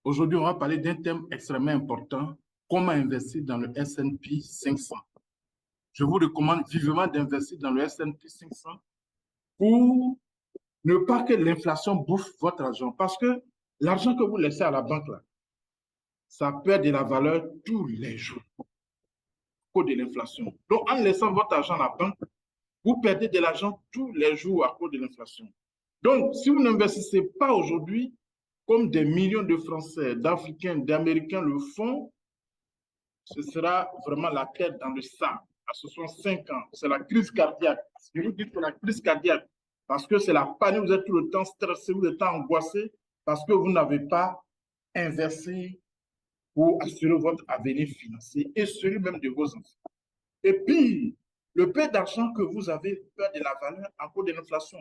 Aujourd'hui, on va parler d'un thème extrêmement important, comment investir dans le S&P 500. Je vous recommande vivement d'investir dans le S&P 500 pour ne pas que l'inflation bouffe votre argent. Parce que l'argent que vous laissez à la banque, là, ça perd de la valeur tous les jours à cause de l'inflation. Donc, en laissant votre argent à la banque, vous perdez de l'argent tous les jours à cause de l'inflation. Donc, si vous n'investissez pas aujourd'hui, comme des millions de Français, d'Africains, d'Américains le font, ce sera vraiment la tête dans le sang. À 65 ans, c'est la crise cardiaque. Je vous dis que c'est la crise cardiaque parce que c'est la panique, vous êtes tout le temps stressé, vous êtes angoissé parce que vous n'avez pas investi pour assurer votre avenir financier et celui même de vos enfants. Et puis, le peu d'argent que vous avez perd de la valeur à cause de l'inflation.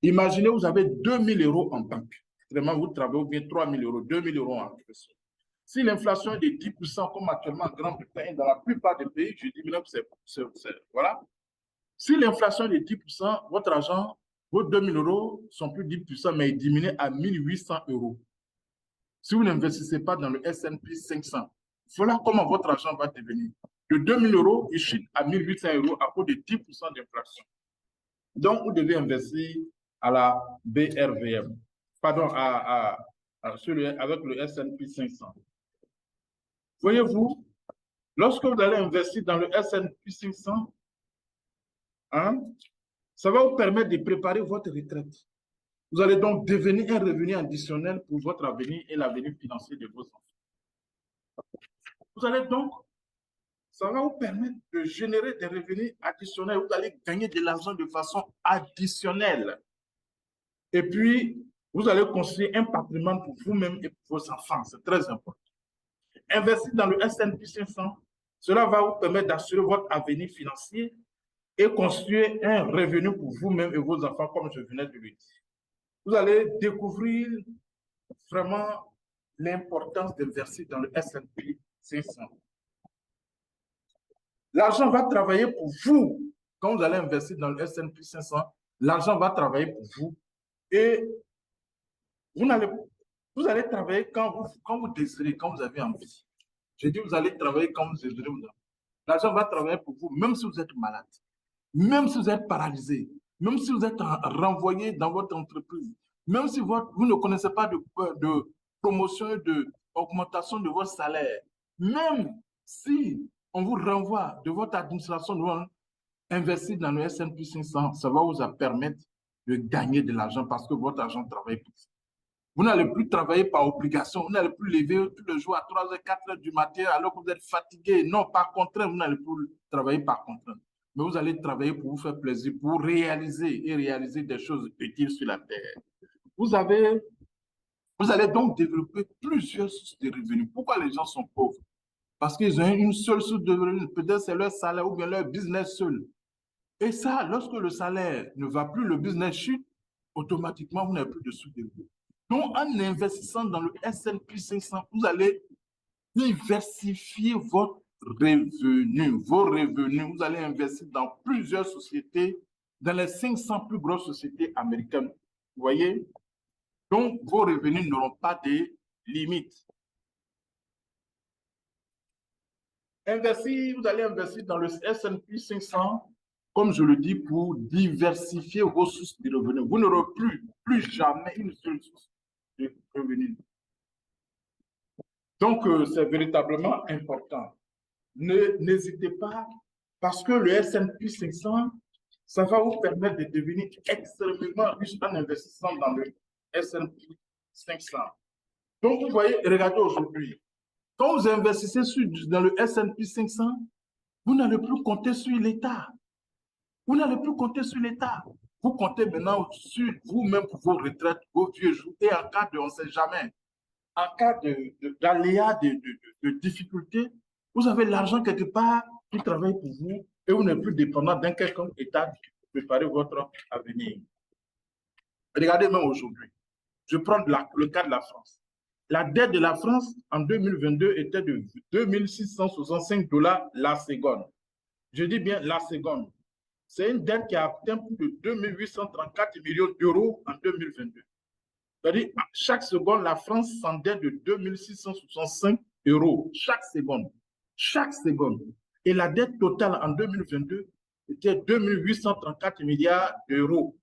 Imaginez, vous avez 2 000 € en banque. Vraiment, vous travaillez bien 3 000 €, 2 000 € en question. Si l'inflation est de 10%, comme actuellement en Grande-Bretagne, dans la plupart des pays, je dis même que voilà. Si l'inflation est de 10%, votre argent, vos 2 000 € sont plus 10%, mais ils diminuent à 1 800 €. Si vous n'investissez pas dans le S&P 500, voilà comment votre argent va devenir. De 2 000 €, il chute à 1 800 € à cause de 10% d'inflation. Donc, vous devez investir à la BRVM, pardon, avec le S&P 500. Voyez-vous, lorsque vous allez investir dans le S&P 500, hein, ça va vous permettre de préparer votre retraite. Vous allez donc devenir un revenu additionnel pour votre avenir et l'avenir financier de vos enfants. Vous allez donc, ça va vous permettre de générer des revenus additionnels. Vous allez gagner de l'argent de façon additionnelle. Et puis, vous allez construire un patrimoine pour vous-même et pour vos enfants. C'est très important. Investir dans le S&P 500, cela va vous permettre d'assurer votre avenir financier et construire un revenu pour vous-même et vos enfants, comme je venais de le dire. Vous allez découvrir vraiment l'importance d'investir dans le S&P 500. L'argent va travailler pour vous. Quand vous allez investir dans le S&P 500, l'argent va travailler pour vous et vous allez travailler quand vous désirez, quand vous avez envie. J'ai dit, vous allez travailler quand vous désirez. L'argent va travailler pour vous, même si vous êtes malade, même si vous êtes paralysé, même si vous êtes renvoyé dans votre entreprise, même si vous ne connaissez pas de promotion et d'augmentation de votre salaire, même si on vous renvoie de votre administration, investir dans le S&P 500, ça va vous permettre de gagner de l'argent parce que votre argent travaille pour vous. Vous n'allez plus travailler par obligation, vous n'allez plus lever tous les jours à 3h, 4h du matin alors que vous êtes fatigué. Non, par contrainte, vous n'allez plus travailler par contrainte. Mais vous allez travailler pour vous faire plaisir, pour réaliser des choses utiles sur la terre. Vous allez donc développer plusieurs sources de revenus. Pourquoi les gens sont pauvres? Parce qu'ils ont une seule source de revenus. Peut-être c'est leur salaire ou bien leur business seul. Et ça, lorsque le salaire ne va plus, le business chute, automatiquement, vous n'avez plus de source de revenus. Donc, en investissant dans le S&P 500, vous allez diversifier vos revenus. Vous allez investir dans plusieurs sociétés, dans les 500 plus grosses sociétés américaines. Vous voyez? Donc, vos revenus n'auront pas de limites. Vous allez investir dans le S&P 500, comme je le dis, pour diversifier vos sources de revenus. Vous n'aurez plus jamais une seule source de revenus. Donc, c'est véritablement important. N'hésitez pas, parce que le S&P 500, ça va vous permettre de devenir extrêmement riche en investissant dans le S&P 500. Donc, vous voyez, regardez aujourd'hui, quand vous investissez dans le S&P 500, vous n'allez plus compter sur l'État. Vous n'allez plus compter sur l'État. Vous comptez maintenant sur vous-même pour vos retraites, vos vieux jours, et en cas de, on ne sait jamais, en cas d'aléa, de difficulté, vous avez l'argent quelque part qui travaille pour vous et vous n'êtes plus dépendant d'un quelconque État pour préparer votre avenir. Regardez même aujourd'hui. Je prends le cas de la France. La dette de la France en 2022 était de 2 665 $ la seconde. Je dis bien la seconde. C'est une dette qui a atteint plus de 2 834 millions d'euros en 2022. C'est-à-dire, chaque seconde, la France s'endette de 2665 euros. Chaque seconde. Chaque seconde. Et la dette totale en 2022 était 2834 milliards d'euros.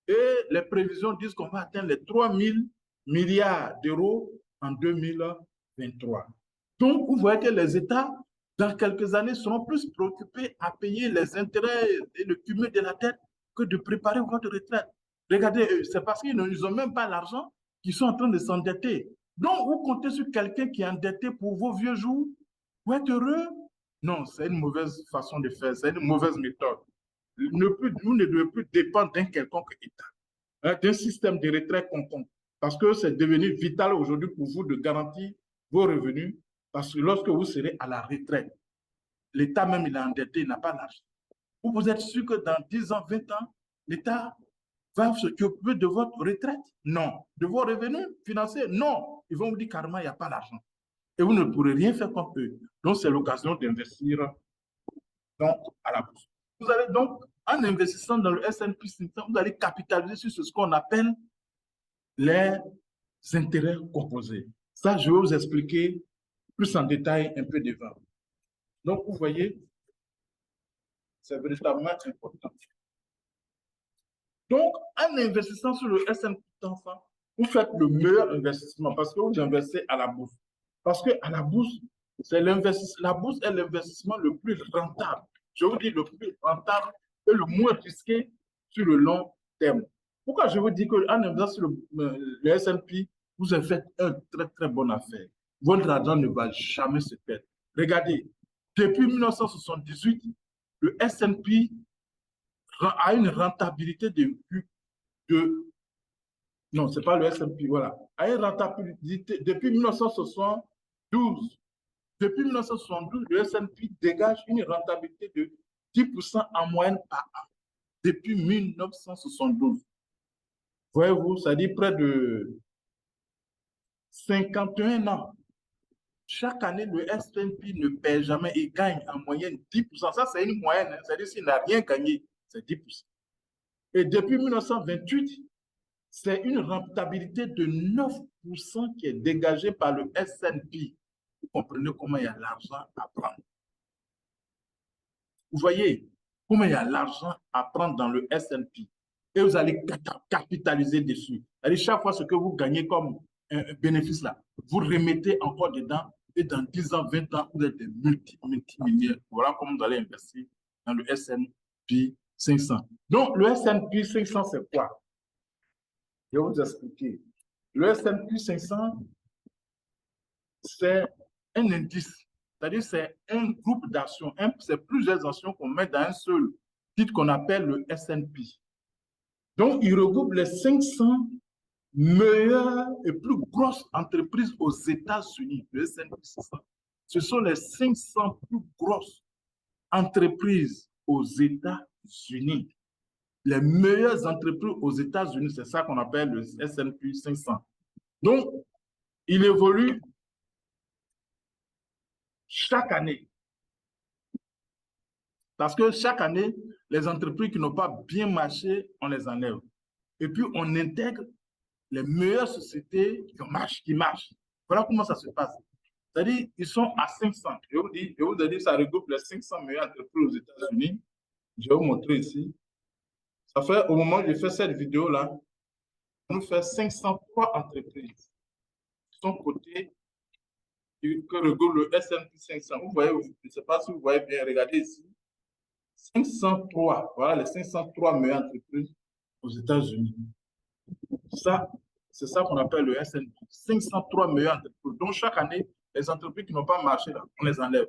Et les prévisions disent qu'on va atteindre les 3000 milliards d'euros en 2023. Donc, vous voyez que les États, dans quelques années, seront plus préoccupés à payer les intérêts et le cumul de la dette que de préparer votre retraite. Regardez, c'est parce qu'ils n'ont même pas l'argent qu'ils sont en train de s'endetter. Donc, vous comptez sur quelqu'un qui est endetté pour vos vieux jours pour être heureux? Non, c'est une mauvaise façon de faire, c'est une mauvaise méthode. Vous ne devez plus dépendre d'un quelconque État, d'un système de retraite concomitant, parce que c'est devenu vital aujourd'hui pour vous de garantir vos revenus, parce que lorsque vous serez à la retraite, l'État même il est endetté, il n'a pas l'argent. Vous êtes sûr que dans 10 ans, 20 ans, l'État va s'occuper de votre retraite? Non. De vos revenus financiers? Non. Ils vont vous dire carrément, il n'y a pas d'argent. Et vous ne pourrez rien faire contre eux. Donc, c'est l'occasion d'investir à la bourse. Vous allez donc, en investissant dans le S&P 500, vous allez capitaliser sur ce qu'on appelle les intérêts composés. Ça, je vais vous expliquer plus en détail un peu devant. Donc, vous voyez, c'est véritablement important. Donc, en investissant sur le S&P 500, vous faites le meilleur investissement parce que vous investissez à la bourse. Parce qu'à la bourse, la bourse est l'investissement le plus rentable. Je vous dis le plus rentable et le moins risqué sur le long terme. Pourquoi je vous dis qu'en investissant sur le S&P, vous avez fait une très, très bonne affaire. Votre argent ne va jamais se perdre. Regardez, depuis 1978, le S&P a une rentabilité non, ce n'est pas le S&P, voilà, a une rentabilité depuis 1972. Depuis 1972, le S&P dégage une rentabilité de 10% en moyenne par an. Depuis 1972. Voyez-vous, ça dit près de 51 ans. Chaque année, le S&P ne perd jamais et gagne en moyenne 10%. Ça, c'est une moyenne. Hein. C'est-à-dire s'il n'a rien gagné, c'est 10%. Et depuis 1928, c'est une rentabilité de 9% qui est dégagée par le S&P. Vous comprenez comment il y a l'argent à prendre. Vous voyez comment il y a l'argent à prendre dans le S&P. Et vous allez capitaliser dessus. C'est-à-dire chaque fois ce que vous gagnez comme un bénéfice là, vous remettez encore dedans et dans 10 ans, 20 ans, vous êtes des multimilliardaires. Voilà comment vous allez investir dans le S&P 500. Donc, le S&P 500, c'est quoi? Je vais vous expliquer. Le S&P 500, c'est un indice. C'est-à-dire c'est un groupe d'actions. C'est plusieurs actions qu'on met dans un seul titre qu'on appelle le S&P. Donc, il regroupe les 500 meilleures et plus grosses entreprises aux États-Unis. Le S&P 500. Ce sont les 500 plus grosses entreprises aux États-Unis. Les meilleures entreprises aux États-Unis, c'est ça qu'on appelle le S&P 500. Donc, il évolue chaque année. Parce que chaque année, les entreprises qui n'ont pas bien marché, on les enlève. Et puis, on intègre les meilleures sociétés qui marchent. Voilà comment ça se passe. C'est-à-dire, ils sont à 500. Je vous ai dit, ça regroupe les 500 meilleures entreprises aux États-Unis. Je vais vous montrer ici. Ça fait, au moment où je fais cette vidéo-là, on nous fait 503 entreprises qui sont cotées, que regroupe le S&P 500. Vous voyez, je ne sais pas si vous voyez bien, regardez ici. 503, voilà les 503 meilleures entreprises aux États-Unis. Ça, c'est ça qu'on appelle le S&P. 503 meilleures entreprises. Donc, chaque année, les entreprises qui n'ont pas marché, là, on les enlève.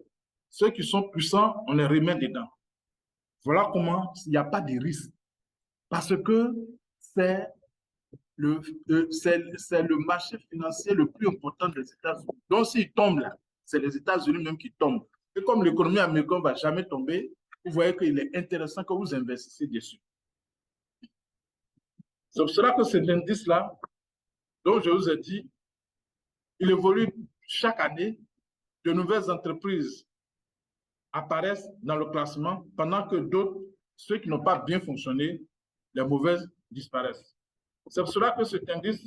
Ceux qui sont puissants, on les remet dedans. Voilà comment il n'y a pas de risque. Parce que c'est le marché financier le plus important des États-Unis. Donc, s'il tombe là, c'est les États-Unis même qui tombent. Et comme l'économie américaine ne va jamais tomber, vous voyez qu'il est intéressant que vous investissiez dessus. C'est pour cela que cet indice-là, dont je vous ai dit, il évolue chaque année. De nouvelles entreprises apparaissent dans le classement, pendant que d'autres, ceux qui n'ont pas bien fonctionné, les mauvaises disparaissent. C'est pour cela que cet indice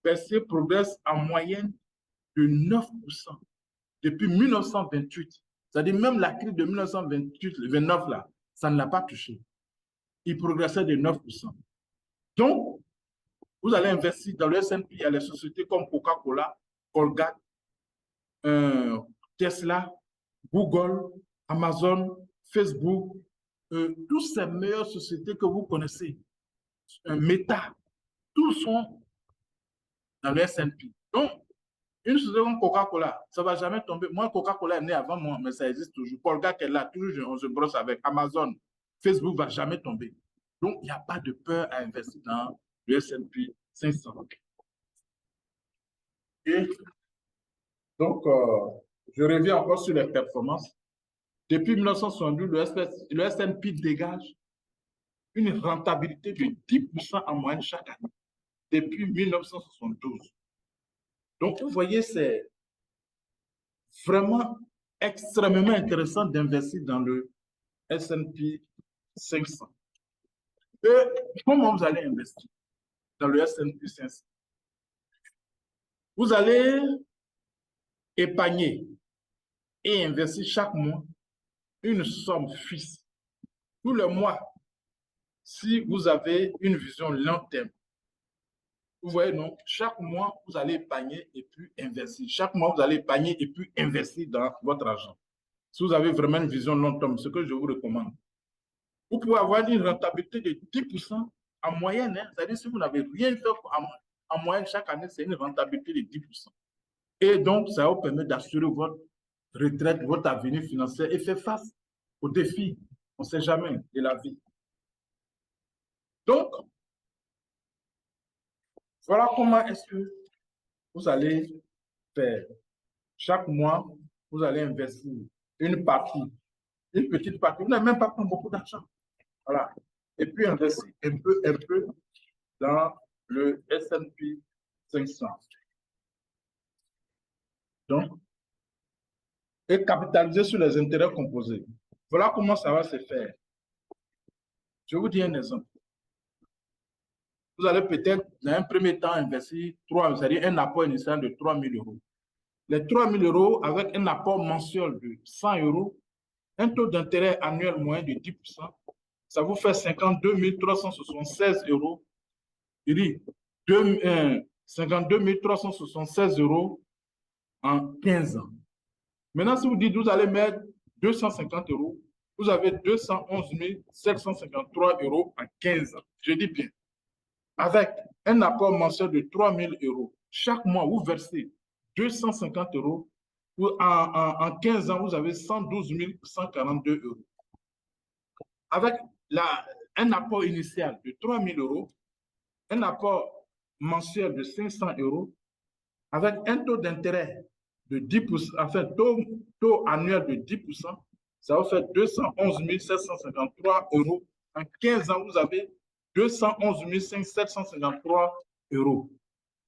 BCE progresse en moyenne de 9% depuis 1928. C'est-à-dire même la crise de 1928-29, là, ça ne l'a pas touché. Il progressait de 9%. Donc, vous allez investir dans le S&P, il y a les sociétés comme Coca-Cola, Colgate, Tesla, Google, Amazon, Facebook, toutes ces meilleures sociétés que vous connaissez, Meta, tous sont dans le S&P. Donc, une société comme Coca-Cola, ça ne va jamais tomber. Moi, Coca-Cola est né avant moi, mais ça existe toujours. Colgate est là, toujours on se brosse avec Amazon. Facebook ne va jamais tomber. Donc, il n'y a pas de peur à investir dans le S&P 500. Et donc, je reviens encore sur les performances. Depuis 1972, le S&P dégage une rentabilité de 10% en moyenne chaque année, depuis 1972. Donc, vous voyez, c'est vraiment extrêmement intéressant d'investir dans le S&P 500. Et comment vous allez investir dans le S&P 500? Vous allez épargner et investir chaque mois une somme fixe. Tous les mois, si vous avez une vision long terme, vous voyez, non? Chaque mois, vous allez épargner et puis investir. Chaque mois, vous allez épargner et puis investir dans votre argent. Si vous avez vraiment une vision long terme, ce que je vous recommande. Vous pouvez avoir une rentabilité de 10% en moyenne. Hein? C'est-à-dire, si vous n'avez rien fait en moyenne chaque année, c'est une rentabilité de 10%. Et donc, ça vous permet d'assurer votre retraite, votre avenir financier et faire face aux défis, on ne sait jamais, de la vie. Donc, voilà comment est-ce que vous allez faire. Chaque mois, vous allez investir une partie, une petite partie. Vous n'avez même pas prendre beaucoup d'argent. Voilà. Et puis investir un peu dans le S&P 500. Donc, et capitaliser sur les intérêts composés. Voilà comment ça va se faire. Je vous dis un exemple. Vous allez peut-être, dans un premier temps, investir c'est-à-dire un apport initial de 3 000 euros. Les 3 000 euros avec un apport mensuel de 100 euros, un taux d'intérêt annuel moyen de 10%, ça vous fait 52 376 euros. Il dit 52 376 euros en 15 ans. Maintenant, si vous dites que vous allez mettre 250 euros, vous avez 211 753 euros en 15 ans. Je dis bien. Avec un apport mensuel de 3 000 euros, chaque mois, vous versez 250 euros. En 15 ans, vous avez 112 142 euros. Avec un apport initial de 3 000 euros, un apport mensuel de 500 euros, avec un taux d'intérêt de 10%, enfin, taux annuel de 10%, ça vous fait 211 753 euros. En 15 ans, vous avez 211 753 euros.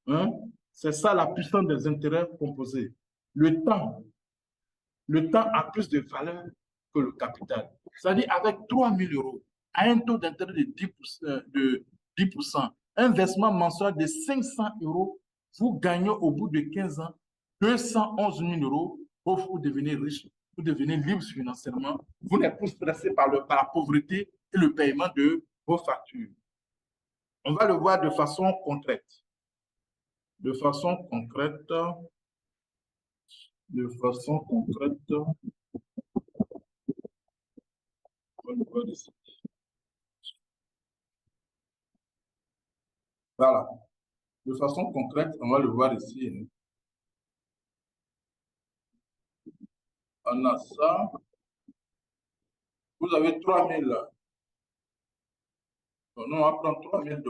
Hein? C'est ça la puissance des intérêts composés. Le temps a plus de valeur que le capital. C'est-à-dire, avec 3 000 euros, à un taux d'intérêt de 10%, un versement mensuel de 500 euros, vous gagnez au bout de 15 ans 211 000 euros pour vous devenir riche, vous devenez libre financièrement. Vous n'êtes plus stressé par la pauvreté et le paiement de vos factures. On va le voir de façon concrète. De façon concrète, on va le voir ici. Voilà. De façon concrète, on va le voir ici. On a ça. Vous avez 3 000. On va prendre 3 000 $.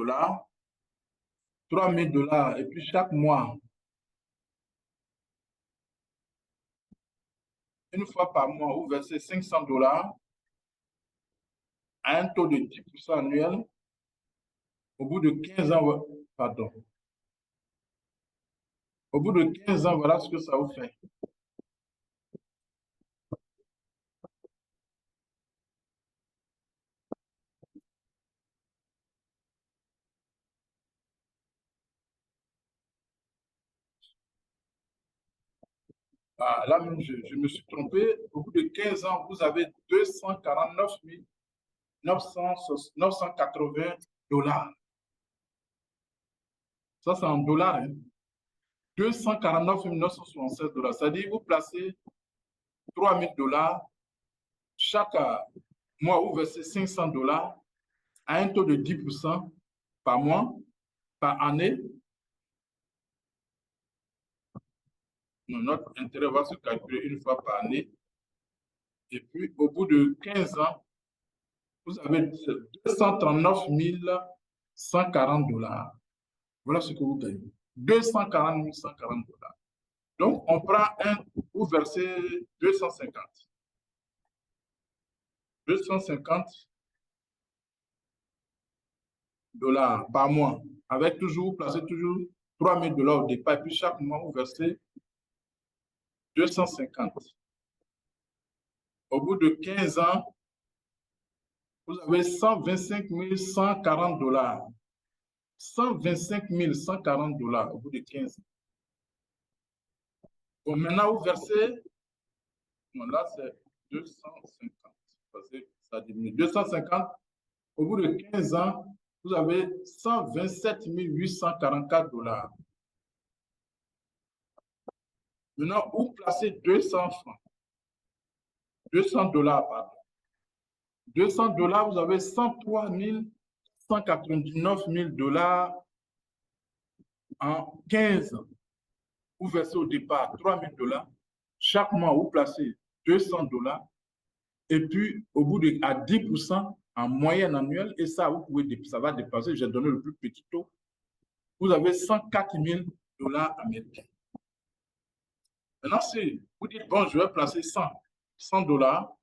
3 000 $. Et puis chaque mois, une fois par mois, vous versez 500 $ à un taux de 10% annuel. Au bout de 15 ans, pardon. Au bout de 15 ans, voilà ce que ça vous fait. Ah, là même, je me suis trompé. Au bout de 15 ans, vous avez 249 980 dollars. Ça, c'est en dollars. Hein. 249 976 dollars. C'est-à-dire, vous placez 3 000 dollars. Chaque mois, vous versez 500 dollars à un taux de 10% par mois, par année. Notre intérêt va se calculer une fois par année. Et puis, au bout de 15 ans, vous avez 239 140 dollars. Voilà ce que vous gagnez. 240 140 dollars. Donc, on prend vous versez 250. 250 dollars par mois. Avec toujours, vous placez toujours 3 000 dollars au départ. Et puis, chaque mois, vous versez 250. Au bout de 15 ans, vous avez 125 140 dollars. 125 140 dollars au bout de 15 ans. Bon, maintenant, vous versez, bon, là, c'est 250, parce que ça diminue. 250, au bout de 15 ans, vous avez 127 844 dollars. Maintenant, vous placez 200 francs. 200 dollars, pardon. 200 dollars, vous avez 103 199 000 dollars en 15 ans. Vous versez au départ 3 000 dollars. Chaque mois, vous placez 200 dollars. Et puis, au bout de à 10% en moyenne annuelle, et ça, vous pouvez, ça va dépasser, j'ai donné le plus petit taux, vous avez 104 000 dollars américains. Maintenant, si vous dites, bon, je vais placer 100 dollars,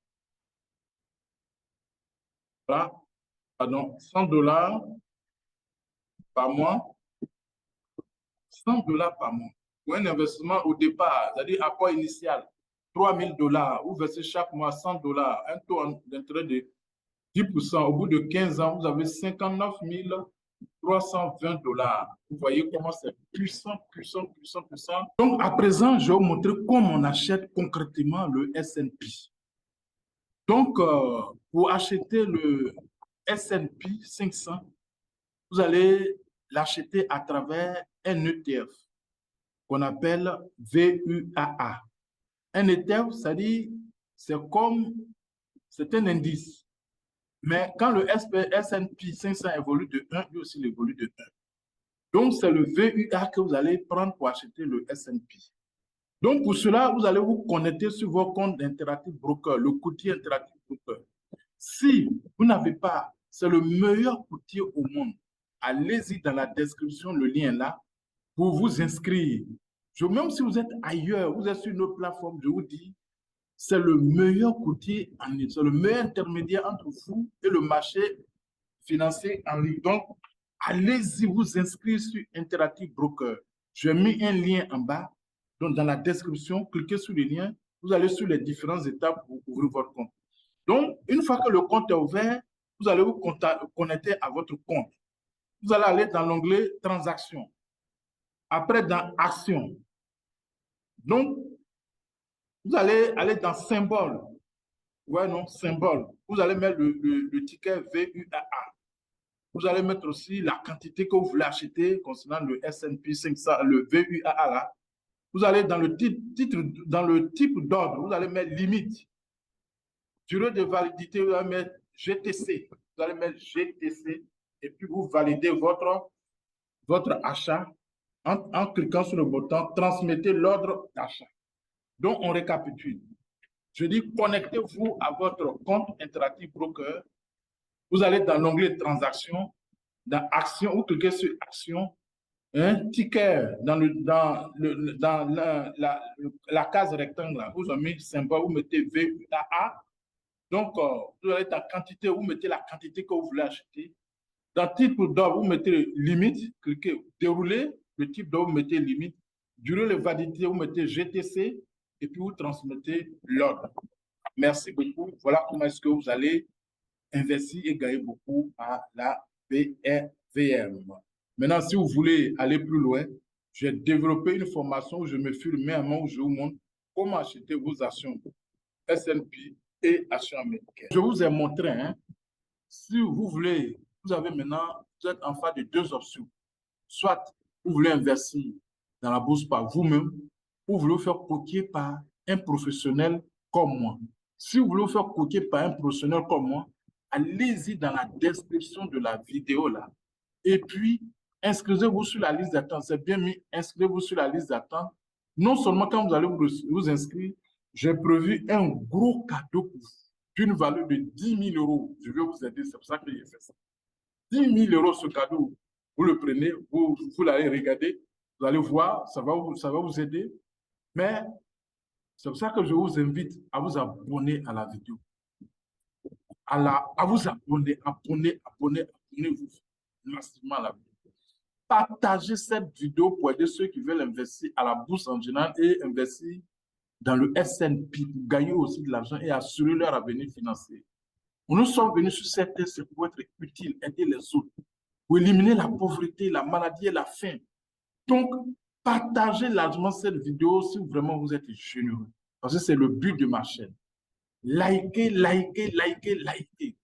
voilà, pardon, 100 dollars par mois, 100 dollars par mois, pour un investissement au départ, c'est-à-dire apport initial, 3 000 dollars, vous versez chaque mois 100 dollars, un taux d'intérêt de 10%. Au bout de 15 ans, vous avez 59 320 dollars. Vous voyez comment c'est puissant, puissant, puissant, puissant. Donc, à présent, je vais vous montrer comment on achète concrètement le S&P. Donc, pour acheter le S&P 500, vous allez l'acheter à travers un ETF qu'on appelle VUAA. Un ETF, c'est-à-dire, c'est un indice. Mais quand le S&P 500 évolue de 1, lui aussi il évolue de 1. Donc, c'est le VUA que vous allez prendre pour acheter le S&P. Donc, pour cela, vous allez vous connecter sur vos comptes d'Interactive Broker, le courtier Interactive Broker. Si vous n'avez pas, c'est le meilleur courtier au monde. Allez-y dans la description, le lien là, pour vous inscrire. Même si vous êtes ailleurs, vous êtes sur une autre plateforme, je vous dis, c'est le meilleur courtier en ligne, c'est le meilleur intermédiaire entre vous et le marché financier en ligne. Donc, allez-y vous inscrire sur Interactive Broker. Je mis un lien en bas. Donc, dans la description, cliquez sur le lien. Vous allez sur les différentes étapes pour ouvrir votre compte. Donc, une fois que le compte est ouvert, vous allez vous connecter à votre compte. Vous allez aller dans l'onglet Transactions. Après, dans Actions. Donc, vous allez aller dans Symbole. Ouais, non, Symbole. Vous allez mettre le ticket VUAA. Vous allez mettre aussi la quantité que vous voulez acheter concernant le S&P 500, le VUAA là. Vous allez dans le titre, dans le type d'ordre, vous allez mettre limite. Durée de validité, vous allez mettre GTC. Vous allez mettre GTC et puis vous validez votre achat en cliquant sur le bouton transmettez l'ordre d'achat. Donc, on récapitule. Je dis connectez-vous à votre compte Interactive Broker. Vous allez dans l'onglet Transactions, dans Action, vous cliquez sur Action, un ticket dans la case rectangle, là, vous avez mis symbole, vous mettez VUAA. Donc, vous allez dans quantité, vous mettez la quantité que vous voulez acheter. Dans type d'ordre, vous mettez limite, cliquez dérouler, le type d'ordre, vous mettez limite. Durée de validité, vous mettez GTC et puis vous transmettez l'ordre. Merci beaucoup. Voilà comment est-ce que vous allez investir et gagner beaucoup à la BRVM. Maintenant, si vous voulez aller plus loin, j'ai développé une formation où je me filme à main, où je vous montre comment acheter vos actions S&P et actions américaines. Je vous ai montré, hein, si vous voulez, vous avez maintenant, vous êtes en face de deux options. Soit vous voulez investir dans la bourse par vous-même, ou vous voulez vous faire coacher par un professionnel comme moi. Si vous voulez vous faire coacher par un professionnel comme moi, allez-y dans la description de la vidéo là. Et puis, inscrivez-vous sur la liste d'attente. C'est bien mis, inscrivez-vous sur la liste d'attente. Non seulement quand vous allez vous inscrire, j'ai prévu un gros cadeau pour vous, d'une valeur de 10 000 euros. Je vais vous aider, c'est pour ça que j'ai fait ça. 10 000 euros ce cadeau, vous le prenez, vous l'allez regarder, vous allez voir, ça va vous aider. Mais c'est pour ça que je vous invite à vous abonner à la vidéo. À vous abonnez-vous massivement à la vidéo. Partagez cette vidéo pour aider ceux qui veulent investir à la bourse en général et investir dans le S&P pour gagner aussi de l'argent et assurer leur avenir financier. Nous sommes venus sur cette terre, c'est pour être utile, aider les autres, pour éliminer la pauvreté, la maladie et la faim. Donc, partagez largement cette vidéo si vraiment vous êtes généreux, parce que c'est le but de ma chaîne. Likez, likez, likez, likez.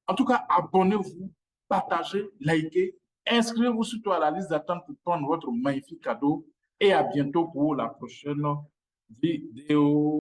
En tout cas, abonnez-vous, partagez, likez, inscrivez-vous surtout à la liste d'attente pour prendre votre magnifique cadeau et à bientôt pour la prochaine vidéo.